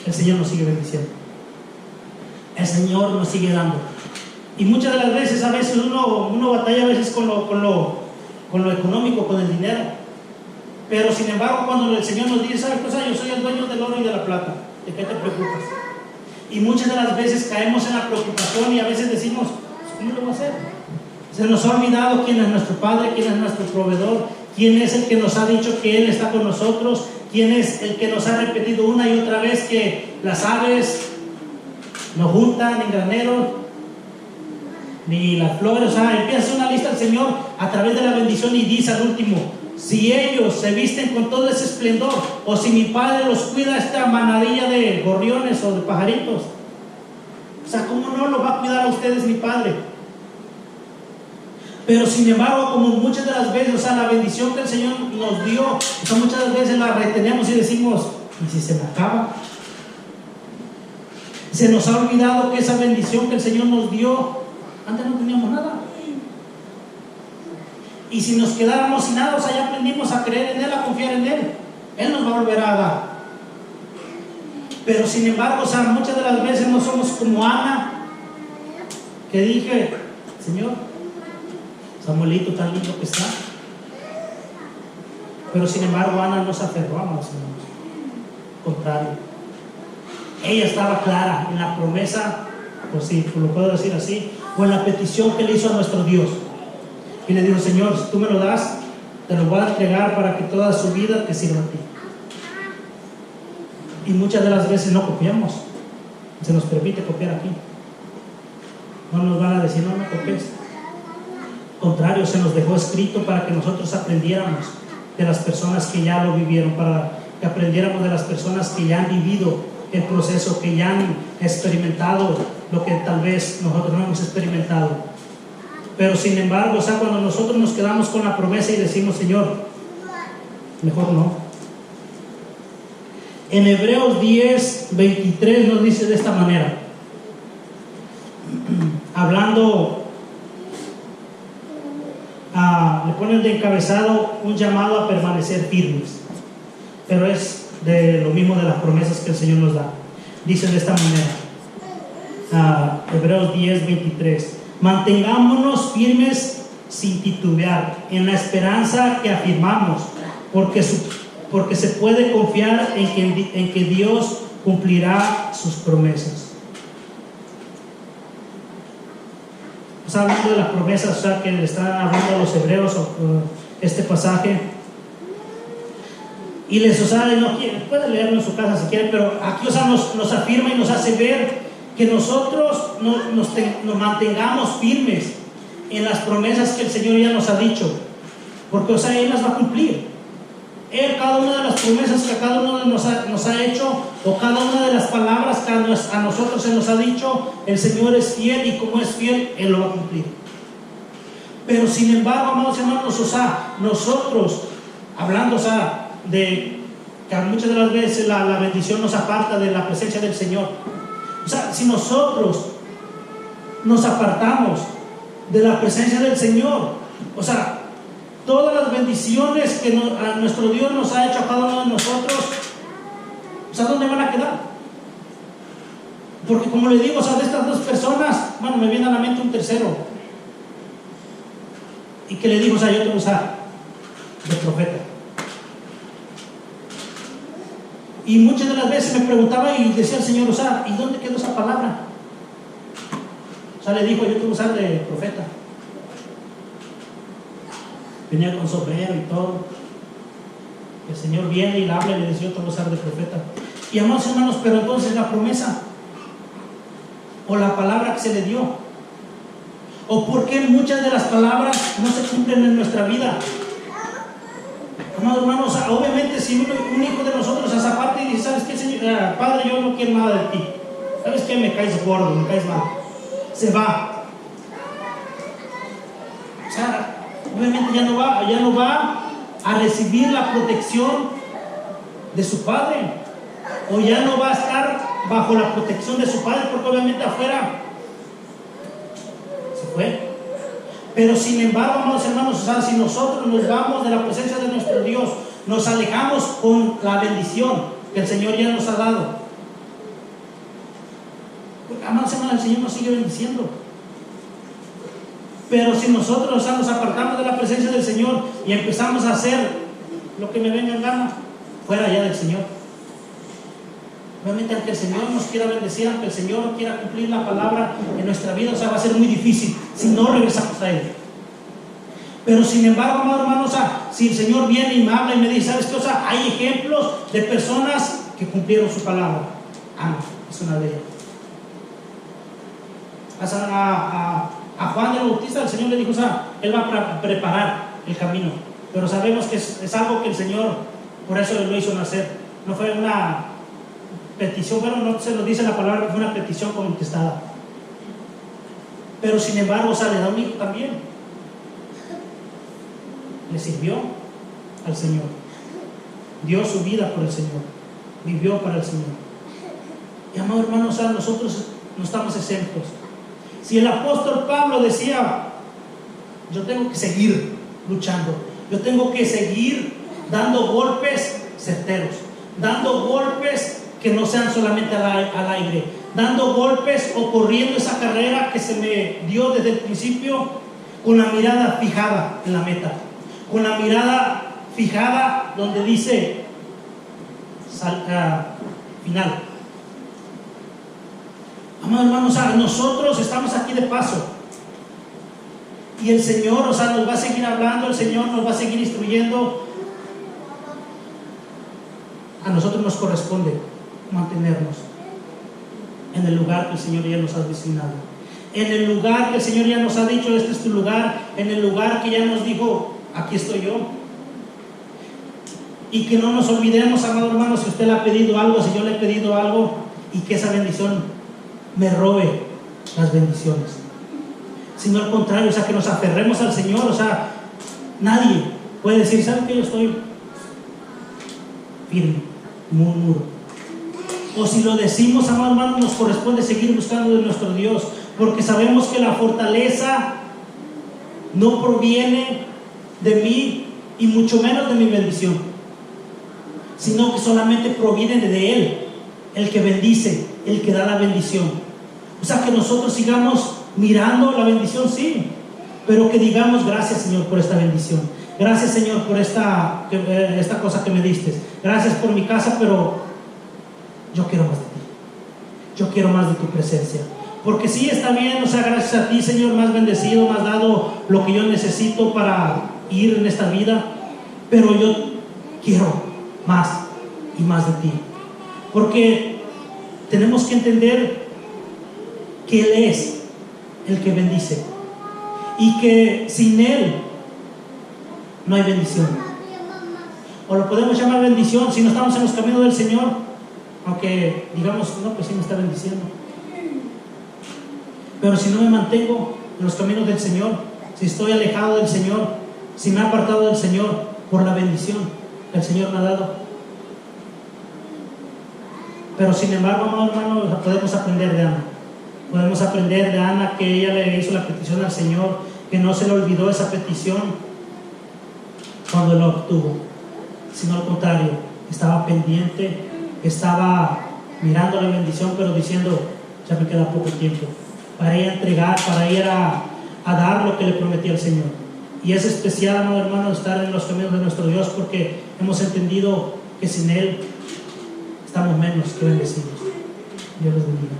el Señor nos sigue bendiciendo, el Señor nos sigue dando. Y muchas de las veces, a veces uno batalla a veces con lo económico, con el dinero. Pero sin embargo, cuando el Señor nos dice, ¿sabes cosa? Yo soy el dueño del oro y de la plata, ¿de qué te preocupas? Y muchas de las veces caemos en la preocupación y a veces decimos, ¿cómo lo voy a hacer? Se nos ha olvidado quién es nuestro Padre, quién es nuestro proveedor, quién es el que nos ha dicho que Él está con nosotros, quién es el que nos ha repetido una y otra vez que las aves no juntan en graneros, ni las flores. O sea, empieza una lista al Señor a través de la bendición y dice al último, si ellos se visten con todo ese esplendor, o si mi Padre los cuida esta manadilla de gorriones o de pajaritos, o sea, ¿cómo no lo va a cuidar a ustedes mi Padre? Pero sin embargo, como muchas de las veces, o sea, la bendición que el Señor nos dio, o sea, muchas veces la retenemos y decimos, ¿y si se me acaba? Se nos ha olvidado que esa bendición que el Señor nos dio, antes no teníamos nada. Y si nos quedáramos sin nada, o sea, ya aprendimos a creer en Él, a confiar en Él, Él nos va a volver a dar. Pero sin embargo, o sea, muchas de las veces no somos como Ana, que dije, Señor, Samuelito tan lindo que está. Pero sin embargo Ana no se aferró, amados hermanos. Contrario, ella estaba clara en la promesa, pues sí, lo puedo decir así, o en la petición que le hizo a nuestro Dios. Y le dijo: Señor, si tú me lo das, te lo voy a entregar para que toda su vida te sirva a ti. Y muchas de las veces no copiamos. Se nos permite copiar aquí. No nos van a decir: no copies. Contrario, se nos dejó escrito para que nosotros aprendiéramos de las personas que ya lo vivieron, para que aprendiéramos de las personas que ya han vivido el proceso, que ya han experimentado lo que tal vez nosotros no hemos experimentado. Pero sin embargo, o sea, cuando nosotros nos quedamos con la promesa y decimos: Señor, mejor no. En Hebreos 10:23 nos dice de esta manera, hablando, le ponen de encabezado un llamado a permanecer firmes, pero es de lo mismo de las promesas que el Señor nos da. Dice de esta manera, Hebreos 10:23: mantengámonos firmes sin titubear en la esperanza que afirmamos, porque se puede confiar en que Dios cumplirá sus promesas. Está hablando de las promesas, o sea, que le están hablando a los hebreos este pasaje. Y les, o sea, no pueden leerlo en su casa si quieren, pero aquí, o sea, nos afirma y nos hace ver que nosotros nos mantengamos firmes en las promesas que el Señor ya nos ha dicho, porque, o sea, Él las va a cumplir. Él, cada una de las promesas que a cada uno nos ha hecho, o cada una de las palabras que a nosotros se nos ha dicho, el Señor es fiel, y como es fiel, Él lo va a cumplir. Pero sin embargo, amados hermanos, o sea, nosotros, hablando, o sea, de que muchas de las veces la bendición nos aparta de la presencia del Señor. O sea, si nosotros nos apartamos de la presencia del Señor, o sea, todas las bendiciones que nuestro Dios nos ha hecho a cada uno de nosotros, o sea, ¿dónde van a quedar? Porque, como le digo, o sea, de estas dos personas, bueno, me viene a la mente un tercero, y que le digo: o sea, yo te voy a usar de profeta. Y muchas de las veces me preguntaba y decía el Señor: o sea, ¿y dónde quedó esa palabra? O sea, le dijo: yo te voy a usar de profeta. Venía con sombrero y todo. El Señor viene y le habla y le dice: yo te voy a usar de profeta. Y, amados hermanos, pero entonces la promesa o la palabra que se le dio, o por qué muchas de las palabras no se cumplen en nuestra vida. Amados hermanos, o sea, obviamente si un hijo de nosotros se aparte y dice: ¿sabes qué, Señor? Padre, yo no quiero nada de ti. ¿Sabes qué? Me caes gordo, me caes mal. Se va. O sea, obviamente ya no va a recibir la protección de su padre, o ya no va a estar bajo la protección de su padre, porque obviamente afuera se fue. Pero sin embargo, amados hermanos, o sea, si nosotros nos vamos de la presencia de nuestro Dios, nos alejamos con la bendición que el Señor ya nos ha dado, amados hermanos, el Señor nos sigue bendiciendo. Pero si nosotros, o sea, nos apartamos de la presencia del Señor y empezamos a hacer lo que me venga en gana, fuera ya del Señor, obviamente, aunque el Señor nos quiera bendecir, aunque el Señor quiera cumplir la palabra en nuestra vida, o sea, va a ser muy difícil si no regresamos a Él. Pero sin embargo, amado hermano, o sea, si el Señor viene y me habla y me dice: ¿sabes qué? O sea, hay ejemplos de personas que cumplieron su palabra. Ana es una de ellas. A Juan el Bautista, el Señor le dijo: o sea, Él va a preparar el camino. Pero sabemos que es algo que el Señor, por eso lo hizo nacer. No fue una petición, bueno, no se lo dice la palabra, fue una petición contestada. Pero sin embargo, o sea, le da un hijo también. Le sirvió al Señor. Dio su vida por el Señor. Vivió para el Señor. Y, amado hermano, o sea, nosotros no estamos exentos. Si el apóstol Pablo decía: yo tengo que seguir luchando, yo tengo que seguir dando golpes certeros, dando golpes que no sean solamente al aire, dando golpes o corriendo esa carrera que se me dio desde el principio, con la mirada fijada en la meta, con la mirada fijada donde dice final. Amados hermanos, nosotros estamos aquí de paso y el Señor, nos va a seguir hablando, el Señor nos va a seguir instruyendo. A nosotros nos corresponde mantenernos en el lugar que el Señor ya nos ha designado, en el lugar que el Señor ya nos ha dicho, este es tu lugar, en el lugar que ya nos dijo, aquí estoy yo. Y que no nos olvidemos, amados hermanos, si usted le ha pedido algo, si yo le he pedido algo, y que esa bendición me robe las bendiciones, sino al contrario, que nos aferremos al Señor. Nadie puede decir, ¿saben que yo estoy firme, muro? O si lo decimos, amados hermanos, nos corresponde seguir buscando de nuestro Dios, porque sabemos que la fortaleza no proviene de mí y mucho menos de mi bendición, sino que solamente proviene de Él, el que bendice, el que da la bendición. Que nosotros sigamos mirando la bendición, sí, pero que digamos, gracias Señor por esta bendición, gracias Señor por esta cosa que me diste, gracias por mi casa, pero yo quiero más de ti, yo quiero más de tu presencia, porque sí, está bien, gracias a ti Señor, me has bendecido, me has dado lo que yo necesito para ir en esta vida, pero yo quiero más y más de ti, porque tenemos que entender que Él es el que bendice y que sin Él no hay bendición, o lo podemos llamar bendición si no estamos en los caminos del Señor, aunque digamos, no, pues sí me está bendiciendo, pero si no me mantengo en los caminos del Señor, si estoy alejado del Señor, si me he apartado del Señor por la bendición que el Señor me ha dado. Pero sin embargo, hermano, podemos aprender de Ana. Podemos aprender de Ana que ella le hizo la petición al Señor, que no se le olvidó esa petición cuando lo obtuvo, sino al contrario, estaba pendiente, estaba mirando la bendición, pero diciendo, ya me queda poco tiempo para ir a entregar, para ir a dar lo que le prometía el Señor. Y es especial, amado hermano, estar en los caminos de nuestro Dios, porque hemos entendido que sin Él estamos menos que bendecidos. Dios los bendiga.